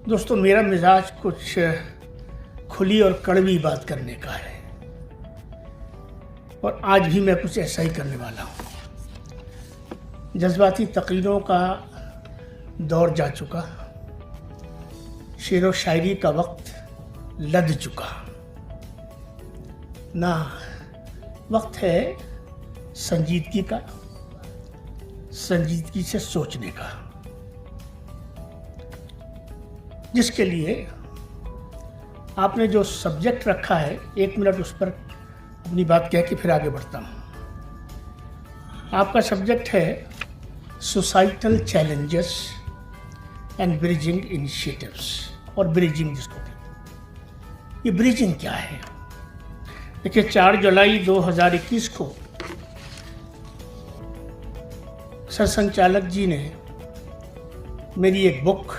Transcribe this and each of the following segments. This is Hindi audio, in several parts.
दोस्तों, मेरा मिजाज कुछ खुली और कड़वी बात करने का है और आज भी मैं कुछ ऐसा ही करने वाला हूँ। जज्बाती तकरीरों का दौर जा चुका, शेर व शायरी का वक्त लद चुका। ना वक्त है संजीदगी का, संजीदगी से सोचने का, जिसके लिए आपने जो सब्जेक्ट रखा है, 1 मिनट उस पर अपनी बात कह के फिर आगे बढ़ता हूँ। आपका सब्जेक्ट है societal challenges and bridging initiatives, और ब्रिजिंग जिसको कहते हैं। ये ब्रिजिंग क्या है? देखिए, 4 जुलाई 2021 को सरसंघचालक जी ने मेरी एक बुक,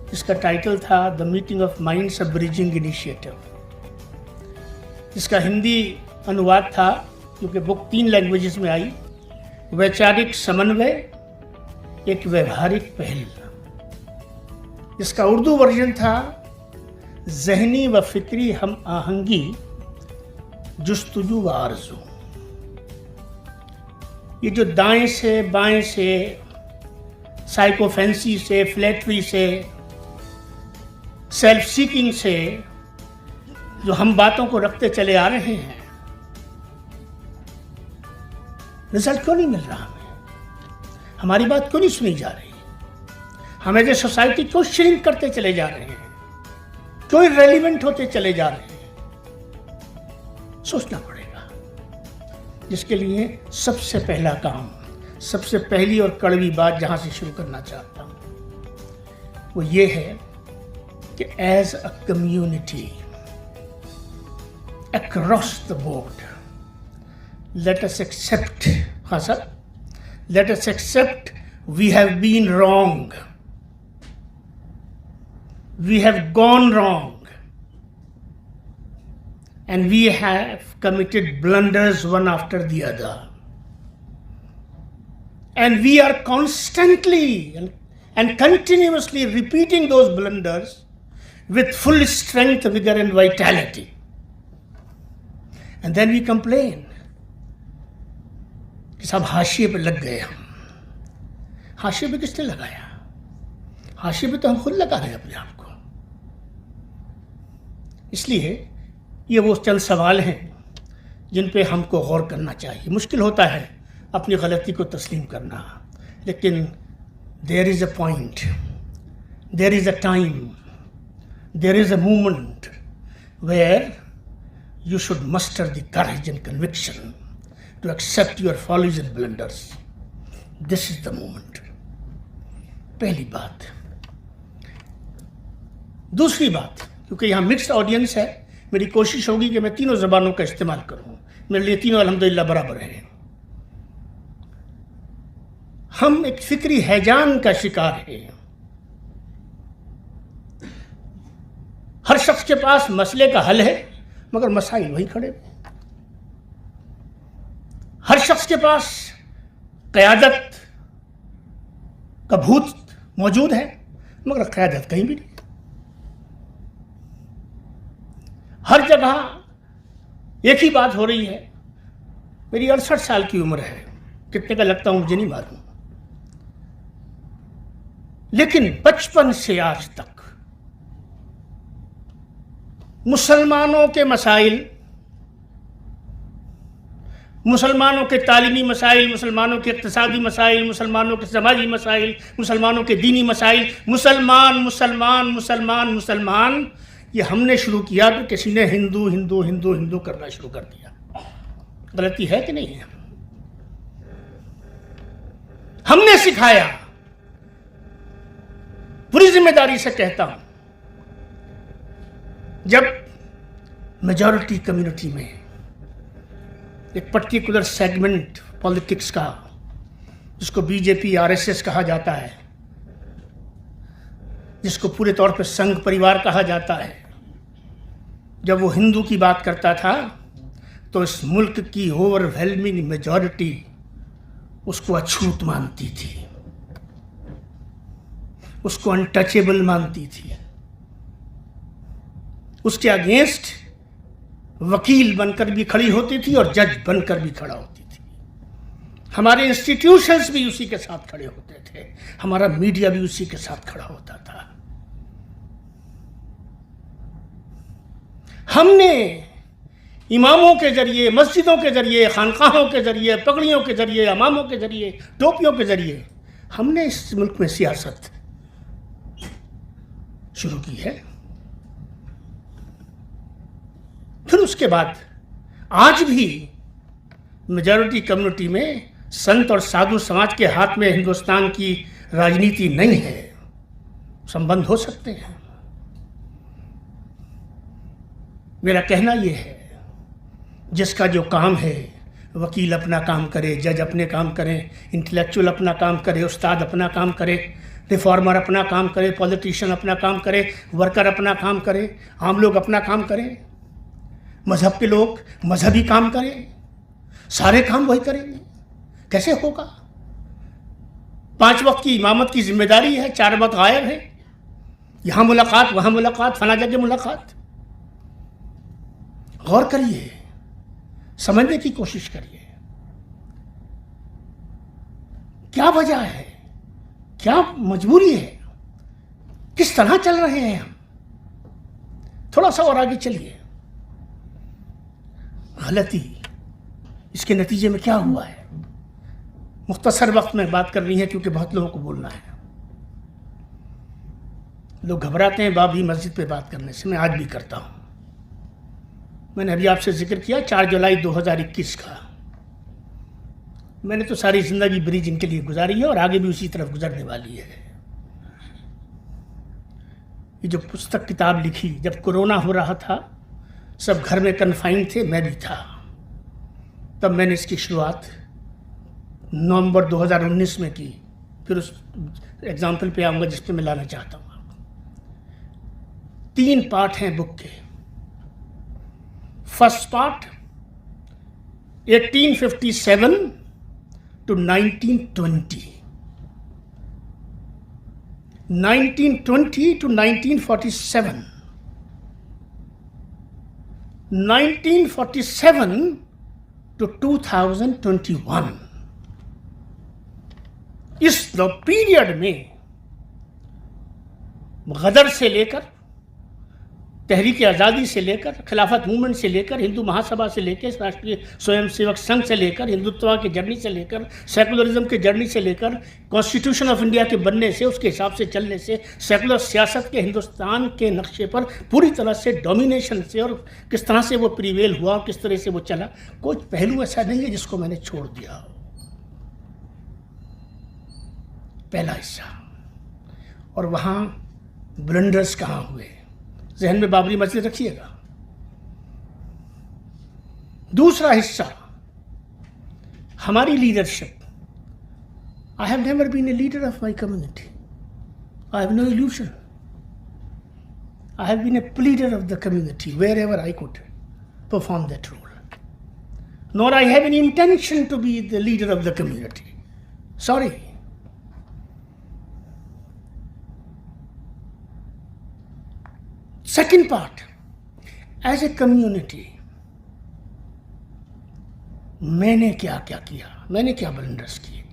जिसका टाइटल था the meeting of minds, a bridging initiative, जिसका हिंदी अनुवाद था, क्योंकि बुक 3 लैंग्वेजेस में आई, वैचारिक समन्वय, एक व्यवहारिक पहल। जिसका उर्दू वर्जन था ज़हनी व फिक्री हम आहंगी, जुस्तजू व आरज़ू। ये जो दाएं से बाएं से, साइकोफेंसी से, फ्लैटरी से, सेल्फ सीकिंग से जो हम बातों को रखते चले आ रहे हैं, रिजल्ट क्यों नहीं मिल रहा हमें? हमारी बात क्यों नहीं सुनी जा रही? हम एज ए सोसाइटी क्यों श्रिंक करते चले जा रहे हैं? क्यों इररिलेवेंट होते चले जा रहे हैं? सोचना पड़ेगा, जिसके लिए सबसे पहला काम, सबसे पहली और कड़वी बात जहां से शुरू करना चाहता हूं, वो ये है कि as a community across the board, let us accept, हाँ sir, let us accept we have been wrong, we have gone wrong, and we have committed blunders one after the other, and we are constantly and continuously repeating those blunders with full strength, vigor and vitality, and then we complain कि सब हाशिए पे लग गए। हम हाशिए पे किसने लगाया? हाशिए पे तो हम खुद लगा रहे हैं अपने आप को। इसलिए ये वो चंद सवाल हैं जिन पे हमको गौर करना चाहिए। मुश्किल होता है अपनी गलती को तस्लीम करना, लेकिन there is a point, there is a time, there is a moment where you should muster the courage and conviction to accept your follies and blunders. This is the moment. पहली बात। दूसरी बात, क्योंकि यहाँ मिक्स्ड ऑडियंस है, मेरी कोशिश होगी कि मैं तीनों ज़बानों का इस्तेमाल करूँ। मेरे लिए तीनों अल्हम्दुलिल्लाह बराबर हैं। हम एक फिक्री हैजान का शिकार हैं। हर शख्स के पास मसले का हल है, मगर मसाइल वही खड़े। हर शख्स के पास क़यादत का भूत मौजूद है, मगर क़यादत कहीं भी नहीं। हर जगह एक ही बात हो रही है। मेरी 68 साल की उम्र है, कितने का लगता हूं मुझे नहीं मालूम, लेकिन बचपन से आज तक मुसलमानों के मसाइल, मुसलमानों के तालीमी मसाइल, मुसलमानों के इक़्तिसादी मसाइल, मुसलमानों के समाजी मसाइल, मुसलमानों के दीनी मसाइल, मुसलमान मुसलमान मुसलमान मुसलमान, ये हमने शुरू किया तो किसी ने हिंदू हिंदू हिंदू हिंदू करना शुरू कर दिया। गलती है कि नहीं है? हमने सिखाया। पूरी जिम्मेदारी से कहता हूं, जब मेजॉरिटी कम्युनिटी में एक पर्टिकुलर सेगमेंट पॉलिटिक्स का, जिसको बीजेपी आरएसएस कहा जाता है, जिसको पूरे तौर पर संघ परिवार कहा जाता है, जब वो हिंदू की बात करता था तो इस मुल्क की ओवरवेलमिंग मेजॉरिटी उसको अछूत मानती थी। उसको अनटचेबल मानती थी, उसके अगेंस्ट वकील बनकर भी खड़ी होती थी और जज बनकर भी खड़ा होती थी। हमारे इंस्टीट्यूशंस भी उसी के साथ खड़े होते थे, हमारा मीडिया भी उसी के साथ खड़ा होता था। हमने इमामों के जरिए, मस्जिदों के जरिए, खानकाहों के जरिए, पगड़ियों के जरिए, इमामों के जरिए, टोपियों के जरिए हमने इस मुल्क में सियासत शुरू की है। फिर उसके बाद आज भी मेजॉरिटी कम्युनिटी में संत और साधु समाज के हाथ में हिंदुस्तान की राजनीति नहीं है। संबंध हो सकते हैं। मेरा कहना यह है, जिसका जो काम है, वकील अपना काम करे, जज अपने काम करें, इंटेलेक्चुअल अपना काम करे, उस्ताद अपना काम करे, रिफॉर्मर अपना काम करे, पॉलिटिशियन अपना काम करे, वर्कर अपना काम करे, आम लोग अपना काम करें, मजहब के लोग मजहबी काम करें, सारे काम वही करेंगे। कैसे होगा? 5 वक्त की इमामत की जिम्मेदारी है, 4 वक्त गायब है, यहाँ मुलाकात, वहाँ मुलाकात, फला जगह मुलाकात। गौर करिए, समझने की कोशिश करिए, क्या वजह है, क्या मजबूरी है, किस तरह चल रहे हैं हम। थोड़ा सा और आगे चलिए। गलती, इसके नतीजे में क्या हुआ है, मुख्तसर वक्त में बात करनी है क्योंकि बहुत लोगों को बोलना है। लोग घबराते हैं बाबरी मस्जिद पे बात करने से, मैं आज भी करता हूं। मैंने अभी आपसे जिक्र किया 4 जुलाई 2021 का। मैंने तो सारी जिंदगी ब्रिज इनके लिए गुजारी है और आगे भी उसी तरफ गुजरने वाली है। ये जो पुस्तक किताब लिखी, जब कोरोना हो रहा था, सब घर में कन्फाइंड थे, मैं भी था, तब मैंने इसकी शुरुआत नवंबर 2019 में की। फिर उस एग्जाम्पल पे आऊँगा जिस पे मैं लाना चाहता हूँ आपको। 3 पार्ट हैं बुक के। First part 1857 to 1920, 1920 to 1947, 1947 to 2021। इस पीरियड में गदर से लेकर, तहरीक आज़ादी से लेकर, खिलाफत मूवमेंट से लेकर, हिंदू महासभा से लेकर, राष्ट्रीय स्वयंसेवक संघ से लेकर, हिंदुत्व की जर्नी से लेकर, सेकुलरिज्म की जर्नी से लेकर, कॉन्स्टिट्यूशन ऑफ इंडिया के बनने से, उसके हिसाब से चलने से, सेकुलर सियासत के हिंदुस्तान के नक्शे पर पूरी तरह से डोमिनेशन से, और किस तरह से वो प्रिवेल हुआ, किस तरह से वो चला, कोई पहलू ऐसा नहीं है जिसको मैंने छोड़ दिया हो। पहला हिस्सा। और वहाँ ब्लंडर्स कहाँ हुए, जहन में बाबरी मस्जिद रखिएगा। दूसरा हिस्सा, हमारी leadership. I have never been a leader of my community, I have no illusion. I have been a pleader of the community wherever I could perform that role, nor I have any intention to be the leader of the community. Sorry. Second part, as a community मैंने क्या क्या किया, मैंने क्या ब्लंडर्स किए।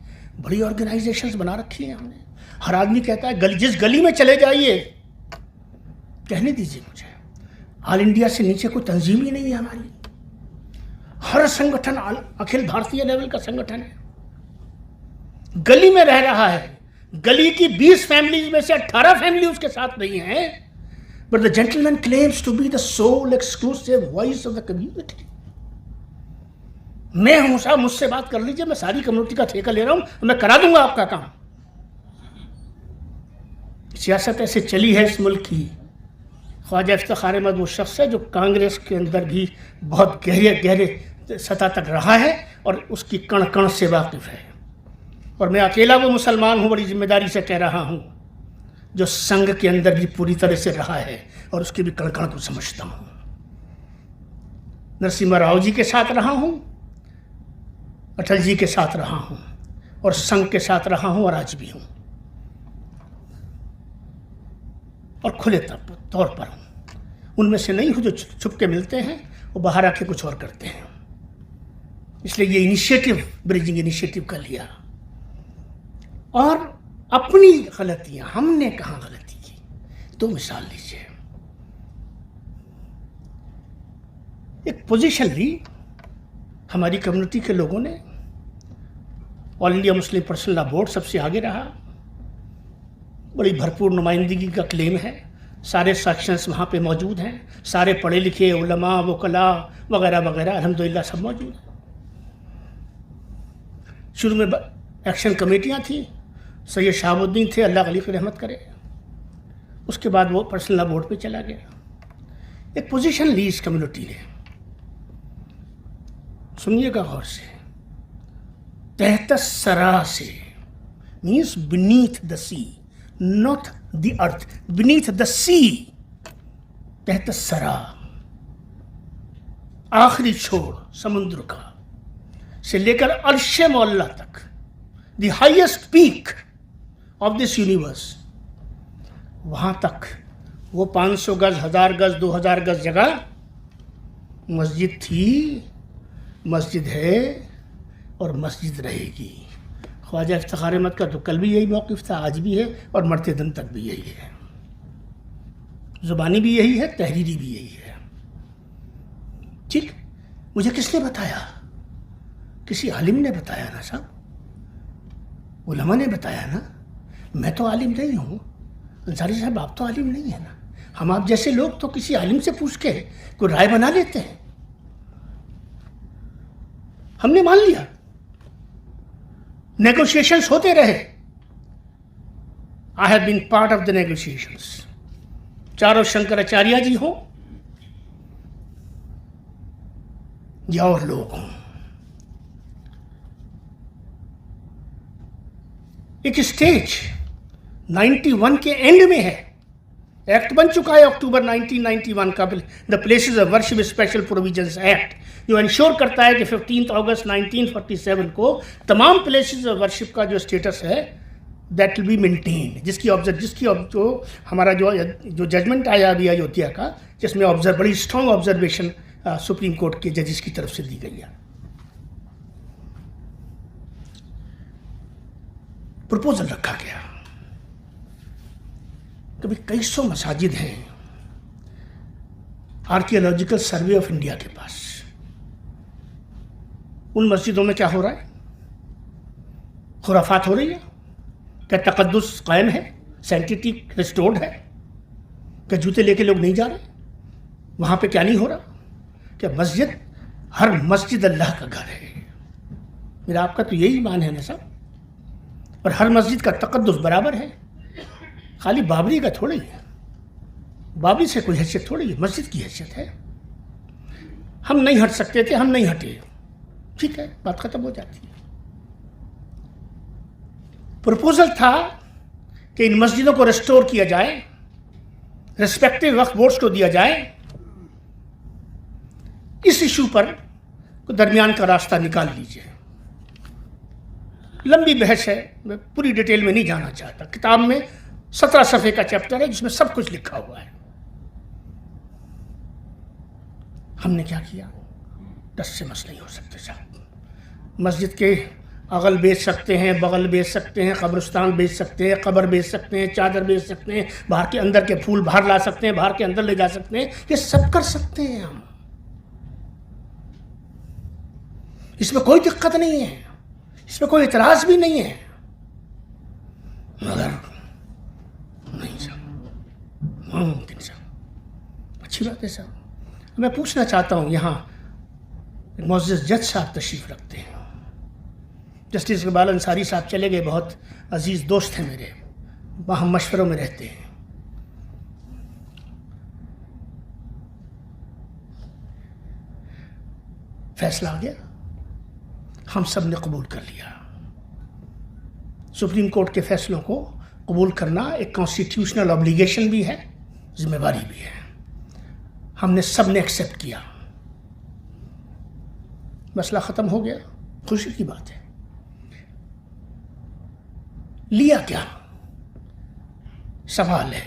बड़ी ऑर्गेनाइजेशंस बना रखी हैं हमने। हर आदमी कहता है जिस गली में चले जाइए, कहने दीजिए मुझे, ऑल इंडिया से नीचे कोई तंजीम ही नहीं है हमारी। हर संगठन अखिल भारतीय लेवल का संगठन है, गली में रह रहा है। गली की 20 फैमिलीज में से 18 फैमिली उसके साथ नहीं है। But the gentleman claims to be the sole exclusive voice of the community. मैं हूं साहब, मुझसे बात कर लीजिए, मैं सारी कम्युनिटी का ठेका ले रहा हूं, मैं करा दूंगा आपका काम। सियासत ऐसे चली है इस मुल्क की। ख्वाजा इफ्तिखार अहमद वो शख्स है जो कांग्रेस के अंदर भी बहुत गहरे गहरे सतह तक रहा है और उसकी कण कण से वाकिफ है। और मैं अकेला वो मुसलमान हूं, बड़ी जिम्मेदारी से कह रहा हूं, जो संघ के अंदर भी पूरी तरह से रहा है और उसके भी कण कण को समझता हूं। नरसिम्हा राव जी के साथ रहा हूं, अटल जी के साथ रहा हूं और संघ के साथ रहा हूं और आज भी हूं। और खुले तौर पर उनमें से नहीं हो जो छुप के मिलते हैं, वो बाहर आके कुछ और करते हैं। इसलिए ये इनिशिएटिव, ब्रिजिंग इनिशिएटिव का लिया। और अपनी गलतियां, हमने कहाँ गलती की, दो मिसाल लीजिए। एक पोजीशन ली हमारी कम्युनिटी के लोगों ने, all India Muslim personal law board सबसे आगे रहा, बड़ी भरपूर नुमाइंदगी का क्लेम है, सारे सेक्शंस वहाँ पे मौजूद हैं, सारे पढ़े लिखे उलमा वकला वगैरह वगैरह अल्हम्दुलिल्लाह सब मौजूद हैं। शुरू में एक्शन कमेटियाँ थी, सैयद शहाबुद्दीन थे, अल्लाह अली की रहमत करे। उसके बाद वो पर्सनल लॉ बोर्ड पे चला गया। एक पोजीशन ली इस कम्युनिटी ने, सुनिएगा गौर से, तहत सरा से means beneath the sea, not the earth, beneath the sea, तहत सरा, आखिरी छोर समुद्र का से लेकर अर्श मौला तक, the highest peak of this universe, वहां तक वो 500 गज, 1000 गज, 2000 गज जगह मस्जिद थी, मस्जिद है और मस्जिद रहेगी। ख्वाजा इफ्तिखार अहमद का तो कल भी यही मौक़िफ़ था, आज भी है और मरते दम तक भी यही है। ज़ुबानी भी यही है, तहरीरी भी यही है। ठीक, मुझे किसने बताया? किसी आलिम ने बताया ना साहब, उलमा ने बताया ना। मैं तो आलिम नहीं हूँ, अंसारी साहब आप तो आलिम नहीं है ना। हम आप जैसे लोग तो किसी आलिम से पूछ के कोई राय बना लेते हैं। हमने मान लिया, नेगोशिएशंस होते रहे। I have been part of the negotiations, चारों शंकराचार्य जी हो या और लोग हों। एक स्टेज 91 के एंड में है, एक्ट बन चुका है अक्टूबर 1991 का, the places of worship special provisions act, जो इंश्योर करता है कि 15 अगस्त 1947 को तमाम प्लेसेस ऑफ वर्शिप का जो स्टेटस है दैट विल बी मेंटेन, जिसकी जो हमारा जो जजमेंट आया अभी अयोध्या का, जिसमें बड़ी स्ट्रॉन्ग ऑब्जर्वेशन सुप्रीम कोर्ट के जजेस की तरफ से दी गई है। प्रपोजल रखा गया, कभी कई सौ मसाजिद हैं आर्कियोलॉजिकल सर्वे ऑफ इंडिया के पास। उन मस्जिदों में क्या हो रहा है? खुराफात हो रही है? क्या तकद्दुस कायम है? सैंक्टिटी रिस्टोर्ड है? क्या जूते लेके लोग नहीं जा रहे? वहाँ पे क्या नहीं हो रहा? क्या मस्जिद, हर मस्जिद अल्लाह का घर है। मेरा आपका तो यही ईमान है ना साहब। और हर मस्जिद का तकद्दुस बराबर है, खाली बाबरी का थोड़ी है। बाबरी से कोई हैसियत थोड़ी है, मस्जिद की हैसियत है। हम नहीं हट सकते थे, हम नहीं हटे, ठीक है, बात खत्म हो जाती है। प्रपोजल था कि इन मस्जिदों को रिस्टोर किया जाए, रिस्पेक्टिव वक्फ बोर्ड्स को दिया जाए। इस इशू पर दरमियान का रास्ता निकाल लीजिए। लंबी बहस है, मैं पूरी डिटेल में नहीं जाना चाहता। किताब में 17 सफ़े का चैप्टर है जिसमें सब कुछ लिखा हुआ है। हमने क्या किया? 10 से मस नहीं हो सकते साहब। मस्जिद के अगल बेच सकते हैं, बगल बेच सकते हैं, कब्रिस्तान बेच सकते हैं, कब्र बेच सकते हैं, चादर बेच सकते हैं, बाहर के अंदर के फूल बाहर ला सकते हैं, बाहर के अंदर ले जा सकते हैं, ये सब कर सकते हैं हम। इसमें कोई दिक्कत नहीं है, इसमें कोई इतराज़ भी नहीं है। मगर नहीं साहब, मुमकिन साहब, अच्छी बात है साहब। मैं पूछना चाहता हूँ, यहाँ मुअज़्ज़ज़ जज साहब तशरीफ़ रखते हैं, जस्टिस इकबाल अंसारी साहब चले गए, बहुत अजीज़ दोस्त हैं मेरे, वहाँ मशवरों में रहते हैं। फैसला आ गया, हम सब ने कबूल कर लिया। सुप्रीम कोर्ट के फैसलों को कबूल करना एक कॉन्स्टिट्यूशनल ऑब्लिगेशन भी है, जिम्मेवारी भी है। हमने सब ने एक्सेप्ट किया, मसला ख़त्म हो गया, खुशी की बात है। लिया क्या? सवाल है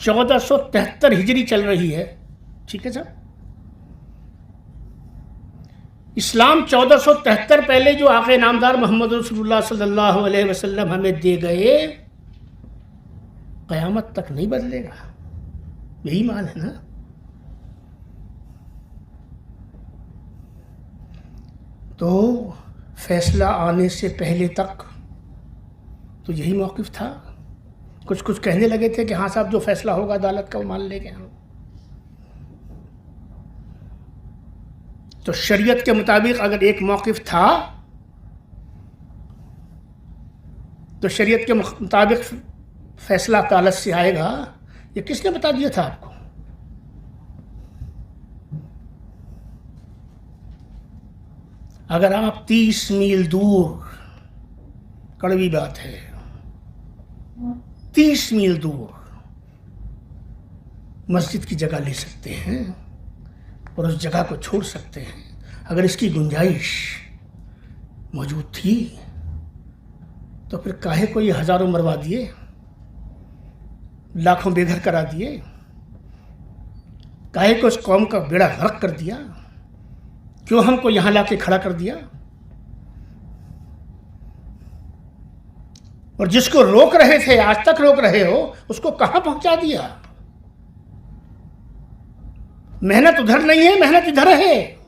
1473 हिजरी चल रही है, ठीक है साहब। इस्लाम 1473 पहले जो आक़े नामदार मोहम्मद रसूलुल्लाह सल्लल्लाहु अलैहि वसल्लम हमें दे गए, क़यामत तक नहीं बदलेगा। यही मान है ना। तो फैसला आने से पहले तक तो यही मौक़िफ़ था। कुछ कहने लगे थे कि हाँ साहब जो फैसला होगा अदालत का वो मान लेंगे हम। तो शरीयत के मुताबिक अगर एक मौक़िफ़ था तो शरीयत के मुताबिक फैसला अदालत से आएगा। ये किसने बता दिया था आपको? अगर आप 30 मील दूर, कड़वी बात है, 30 मील दूर मस्जिद की जगह ले सकते हैं और उस जगह को छोड़ सकते हैं। अगर इसकी गुंजाइश मौजूद थी तो फिर काहे को ये हज़ारों मरवा दिए, लाखों बेघर करा दिए, काहे को इस कौम का बेड़ा गर्क कर दिया, क्यों हमको यहाँ लाके खड़ा कर दिया? और जिसको रोक रहे थे, आज तक रोक रहे हो, उसको कहाँ पहुंचा दिया? मेहनत उधर नहीं है, मेहनत इधर है।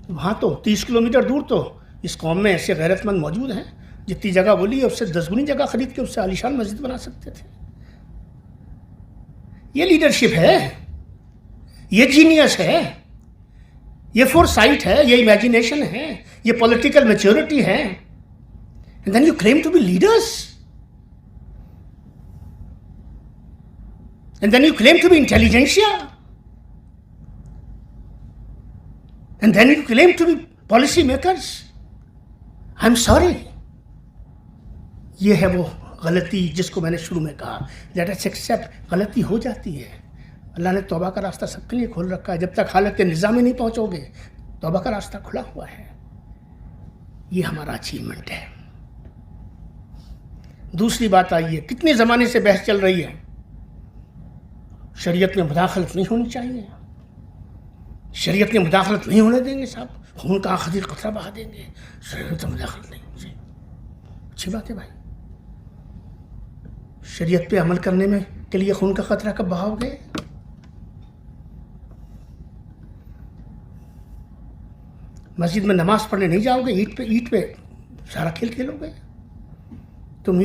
वहां तो 30 किलोमीटर दूर तो इस कौम में ऐसे गैरतमंद मौजूद हैं, जितनी जगह बोली है उससे 10 गुनी जगह खरीद के उससे आलीशान मस्जिद बना सकते थे। ये लीडरशिप है, ये जीनियस है, ये फोरसाइट है, ये इमेजिनेशन है, ये पॉलिटिकल मैच्योरिटी है। And then you claim to be leaders, and then you claim to be intelligentsia, and then you claim to be policy makers. I am sorry, ये है वो गलती जिसको मैंने शुरू में कहा, लेट अस एक्सेप्ट। गलती हो जाती है, अल्लाह ने तौबा का रास्ता सबके लिए खोल रखा है। जब तक हालत निज़ाम में नहीं पहुंचोगे, तौबा का रास्ता खुला हुआ है। ये हमारा अचीवमेंट है। दूसरी बात आई है, कितने ज़माने से बहस चल रही है, शरीयत में मुदाखलत नहीं होनी चाहिए, शरीयत में मुदाखलत नहीं होने देंगे साहब, खून का आखिरी कतरा बहा देंगे, शरीयत में मुदाखलत नहीं होनी चाहिए। अच्छी बात है भाई, शरीयत पे अमल करने में के लिए खून का खतरा कब बहाओगे? मस्जिद में नमाज पढ़ने नहीं जाओगे, ईंट पे सारा खेल खेलोगे? तुम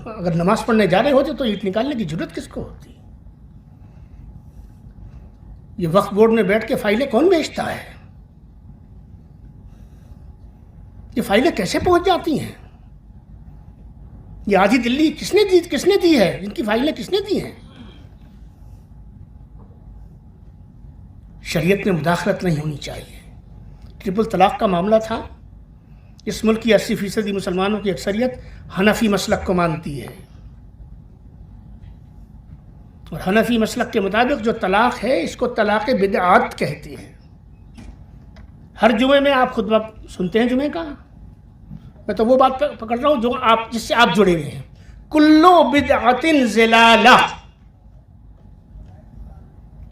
अगर नमाज पढ़ने जा रहे होते तो ईंट निकालने की जरूरत किसको होती? ये वक्फ बोर्ड में बैठ के फाइलें कौन बेचता है? ये फाइलें कैसे पहुंच जाती हैं? ये आधी दिल्ली किसने दी है? इनकी फाइलें किसने दी हैं? शरीयत में मुदाखलत नहीं होनी चाहिए। ट्रिपल तलाक का मामला था, इस मुल्क की 80% मुसलमानों की अक्सरियत हनफी मसलक को मानती है, और हनफी मसलक के मुताबिक जो तलाक है इसको तलाक़ बिदअत कहते हैं। हर जुमे में आप खुतबा सुनते हैं जुमे का, मैं तो वो बात पकड़ रहा हूँ जो आप जिससे आप जुड़े हुए हैं। कुल्लु बिदअतिन ज़लाला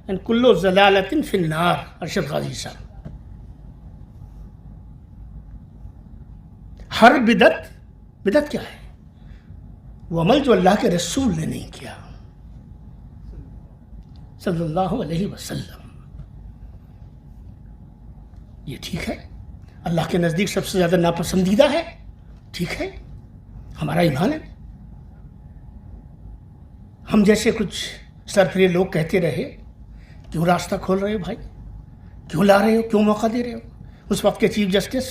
एंड कुल्लु ज़लालतिन फिन्नार, अरशद गाजी साहब। हर बिदत क्या है? वो अमल जो अल्लाह के रसूल ने नहीं किया सल्लल्लाहु अलैहि वसल्लम। ये ठीक है, अल्लाह के नज़दीक सबसे ज़्यादा नापसंदीदा है, ठीक है, हमारा ईमान है। हम जैसे कुछ सरफिरे लोग कहते रहे, क्यों रास्ता खोल रहे हो भाई, क्यों ला रहे हो, क्यों मौका दे रहे हो? उस वक्त के चीफ जस्टिस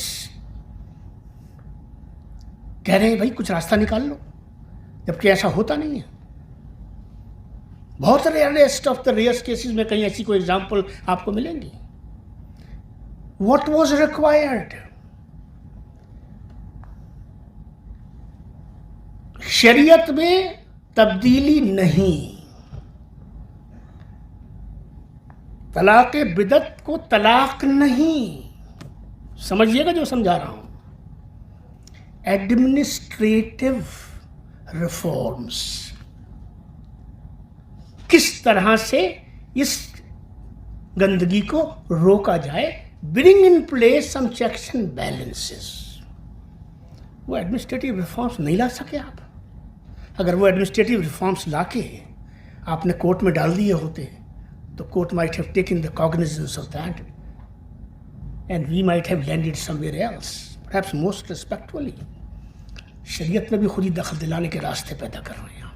कह रहे हैं भाई कुछ रास्ता निकाल लो, जबकि ऐसा होता नहीं है। बहुत rarest of the rares cases में कहीं ऐसी कोई एग्जाम्पल आपको मिलेंगी। What was required? शरीयत में तब्दीली नहीं। तलाक़ बिदअत को तलाक नहीं समझिएगा जो समझा रहा हूं। एडमिनिस्ट्रेटिव रिफॉर्म्स, किस तरह से इस गंदगी को रोका जाए, bring in place some checks and balances. वो एडमिनिस्ट्रेटिव रिफॉर्म्स नहीं ला सके आप। अगर वो एडमिनिस्ट्रेटिव रिफॉर्म्स लाके आपने कोर्ट में डाल दिए होते तो court might have taken the cognizance of that and we might have landed somewhere else, perhaps most respectfully. शरीयत में भी खुद ही दखल दिलाने के रास्ते पैदा कर रहे हैं आप।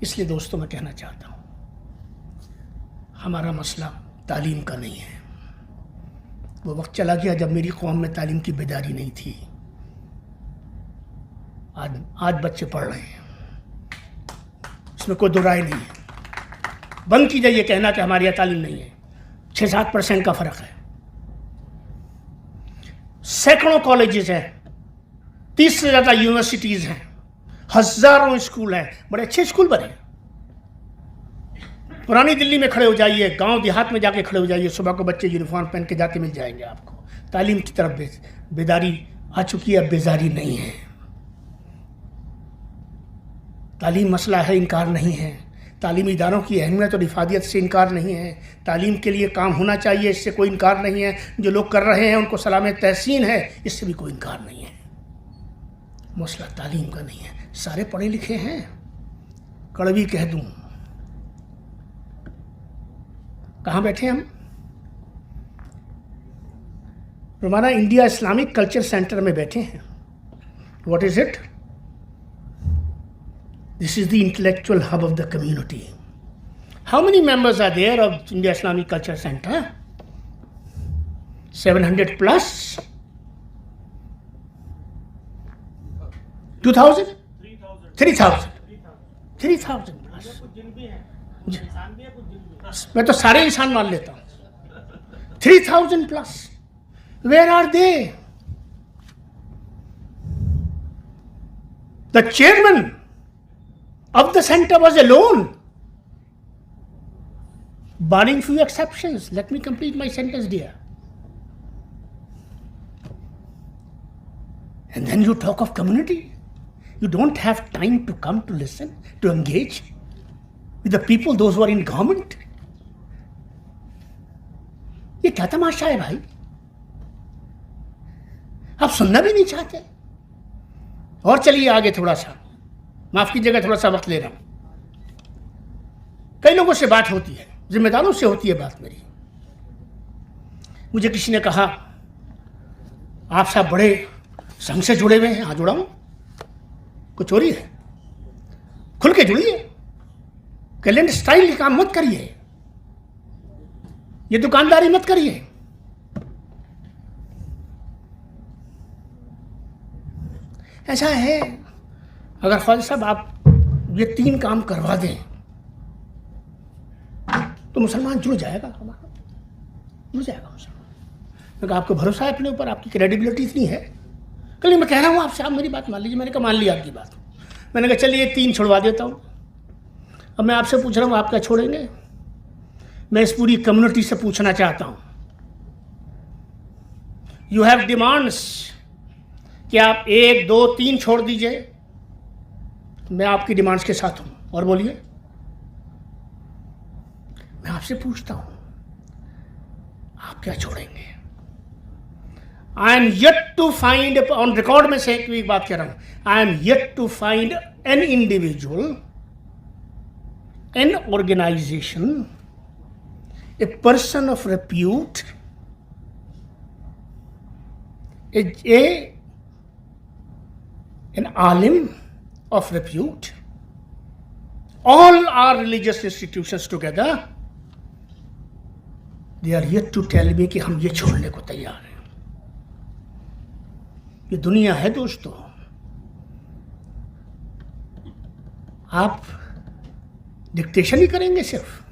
इसलिए दोस्तों मैं कहना चाहता हूँ, हमारा मसला तालीम का नहीं है। वो वक्त चला गया जब मेरी कौम में तालीम की बेदारी नहीं थी। आज बच्चे पढ़ रहे हैं, इसमें कोई दो राय नहीं है। बंद कीजिए ये कहना कि हमारे यहाँ तालीम नहीं है। 6-7% का फ़र्क है। सैकड़ों कॉलेजेस हैं, 30 से ज़्यादा यूनिवर्सिटीज़ हैं, हज़ारों स्कूल हैं, बड़े अच्छे स्कूल बने। पुरानी दिल्ली में खड़े हो जाइए, गांव देहात में जाके खड़े हो जाइए, सुबह को बच्चे यूनिफॉर्म पहन के जाके मिल जाएंगे आपको। तालीम की तरफ बेदारी आ चुकी है, बेजारी नहीं है। तालीम मसला है, इनकार नहीं है। तालीमी इदारों की अहमियत और इफादियत से इनकार नहीं है। तालीम के लिए काम होना चाहिए, इससे कोई इनकार नहीं है। जो लोग कर रहे हैं उनको सलाम तहसीन है, इससे भी कोई इनकार नहीं है। मसला तालीम का नहीं है। सारे पढ़े लिखे हैं, कड़वी कह दूं, कहाँ बैठे हम? रोमाना इंडिया इस्लामिक कल्चर सेंटर में बैठे हैं। What is it? This is the intellectual hub of the community. How many members are there of India Islamic Culture Centre? 700 plus? 2000? 3000 plus. मैं तो सारे इंसान मान लेता हूं। 3000 plus. Where are they? The chairman of the center was alone, barring few exceptions. Let me complete my sentence, dear. And then you talk of community. You don't have time to come to listen, to engage with the people, those who are in government. ये क्या तमाशा है भाई? आप सुनना भी नहीं चाहते। और चलिए आगे थोड़ा सा, माफ कीजिएगा थोड़ा सा वक्त ले रहा हूं। कई लोगों से बात होती है, जिम्मेदारों से होती है बात मेरी। मुझे किसी ने कहा आप साहब बड़े संघ से जुड़े हुए हैं। हाँ जुड़ा हूं। कुछ चोरी है? खुल के जुड़िए। कैलेंडर स्टाइल के काम मत करिए, ये दुकानदारी मत करिए। ऐसा है, अगर ख्वाजा साहब आप ये 3 काम करवा दें तो मुसलमान जुड़ जाएगा, हमारा जुड़ जाएगा मुसलमान। मैं कहा आपको भरोसा है अपने ऊपर? आपकी क्रेडिबिलिटी इतनी है? कल मैं कह रहा हूँ आपसे, आप मेरी बात मान लीजिए। मैंने कहा मान लिया आपकी बात। मैंने कहा चलिए 3 छुड़वा देता हूँ। अब मैं आपसे पूछ रहा हूँ, आप क्या छोड़ेंगे? मैं इस पूरी कम्युनिटी से पूछना चाहता हूँ। यू हैव डिमांड्स कि आप 1, 2, 3 छोड़ दीजिए। मैं आपकी डिमांड्स के साथ हूं। और बोलिए, मैं आपसे पूछता हूं, आप क्या छोड़ेंगे? I am yet to find, on record में से एक बात कह रहा हूं, I am yet to find an individual, an organization, a person of repute, an alim of repute, all our religious institutions together, they are yet to tell me कि हम ये छोड़ने को तैयार हैं। ये दुनिया है दोस्तों। आप डिक्टेशन ही करेंगे सिर्फ?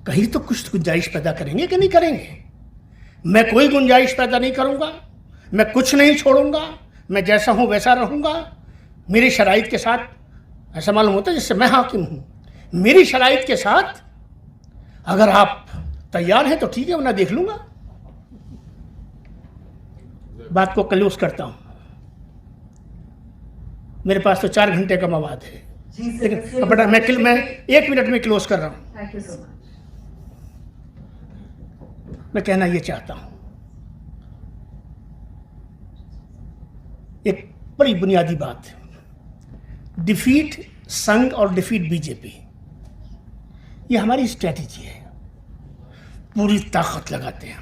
कहीं तो कुछ गुंजाइश पैदा करेंगे कि नहीं करेंगे? मैं कोई गुंजाइश पैदा नहीं करूंगा, मैं कुछ नहीं छोड़ूंगा, मैं जैसा हूं वैसा रहूंगा। मेरी शराइत के साथ, ऐसा मालूम होता है जिससे मैं हाकिम हूं, मेरी शराइत के साथ अगर आप तैयार हैं तो ठीक है, वरना देख लूंगा। बात को क्लोज करता हूँ। मेरे पास तो 4 घंटे का मवाद है, लेकिन बट मैं 1 मिनट में क्लोज कर रहा हूँ। Thank you so much. मैं कहना ये चाहता हूँ, एक बड़ी बुनियादी बात, डिफीट संघ और डिफीट बीजेपी, ये हमारी स्ट्रेटेजी है। पूरी ताकत लगाते हैं।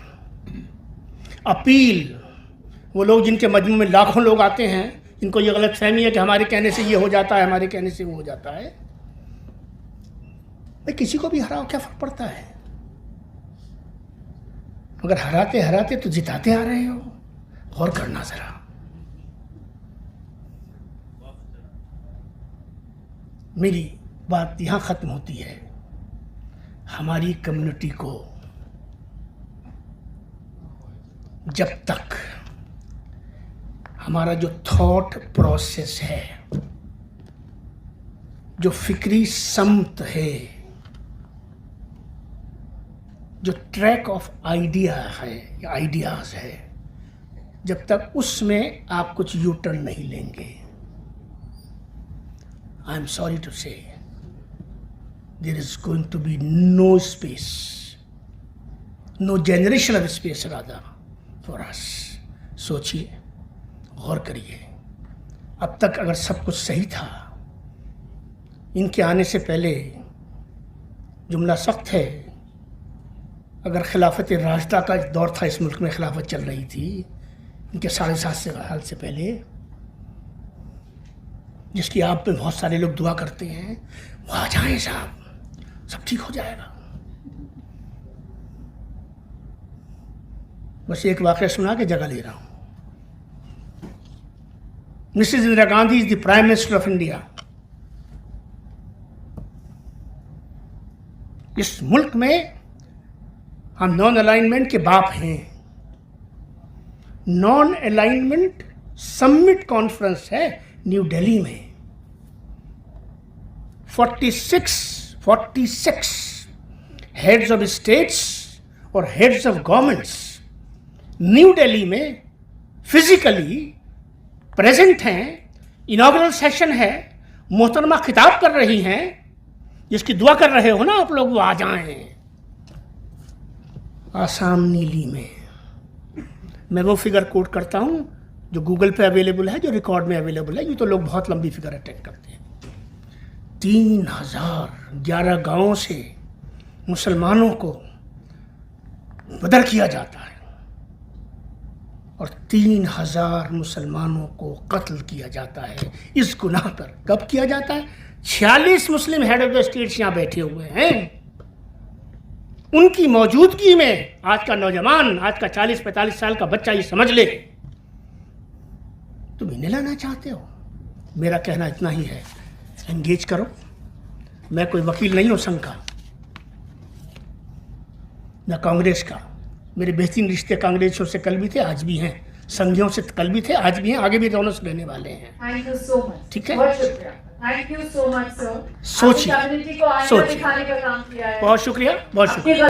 अपील, वो लोग जिनके मजमू में लाखों लोग आते हैं, इनको ये गलत फहमी है कि हमारे कहने से ये हो जाता है, हमारे कहने से वो हो जाता है। भाई किसी को भी हराओ, क्या फर्क पड़ता है? अगर हराते हराते तो जिताते आ रहे हो, गौर करना जरा। मेरी बात यहां खत्म होती है। हमारी कम्युनिटी को जब तक हमारा जो थॉट प्रोसेस है, जो फिक्री समत है, जो ट्रैक ऑफ आइडिया है, आइडियाज है, जब तक उसमें आप कुछ यू टर्न नहीं लेंगे, I am sorry to say there is going to be no space, no generational space rather for us. सोचिए, गौर करिए। अब तक अगर सब कुछ सही था, इनके आने से पहले जुमला सख्त है, अगर खिलाफत राशिदा का दौर था, इस मुल्क में खिलाफत चल रही थी इनके 7.5 साल से पहले, जिसकी आप पे बहुत सारे लोग दुआ करते हैं, वो आ जाएं साहब, सब ठीक हो जाएगा। बस एक वाक़या सुना के जगह ले रहा हूँ। Mrs Indira Gandhi is the prime minister of India. इस मुल्क में हम नॉन अलाइनमेंट के बाप हैं। नॉन अलाइनमेंट समिट कॉन्फ्रेंस है न्यू दिल्ली में। 46 हेड्स ऑफ स्टेट्स और heads of governments new Delhi में फिजिकली प्रेजेंट हैं। इनॉग्रल सेशन है, मोहतरमा खिताब कर रही हैं, जिसकी दुआ कर रहे हो ना आप लोग, वो आ जाएं। आसाम नीली में, मैं वो फिगर कोट करता हूं जो गूगल पे अवेलेबल है, जो रिकॉर्ड में अवेलेबल है। ये तो लोग बहुत लंबी फिगर अटेंड करते हैं। 3011 गांवों से मुसलमानों को बदर किया जाता है और 3000 मुसलमानों को कत्ल किया जाता है इस गुनाह पर। कब किया जाता है? 46 मुस्लिम हेड ऑफ द स्टेट्स यहाँ बैठे हुए हैं। उनकी मौजूदगी में आज का नौजवान, आज का 40-45 साल का बच्चा ये समझ ले, तुम इन्हें लाना चाहते हो। मेरा कहना इतना ही है, एंगेज करो। मैं कोई वकील नहीं हूँ संघ का, न कांग्रेस का। मेरे बेहतरीन रिश्ते कांग्रेसियों से कल भी थे, आज भी हैं। संघियों से कल भी थे, आज भी हैं, आगे भी रौनक रहने वाले हैं। Thank you so much. ठीक है, बहुत शुक्रिया। Thank you so much sir. सोचिए, कम्युनिटी को आईना दिखाने का काम किया है। बहुत शुक्रिया, बहुत शुक्रिया।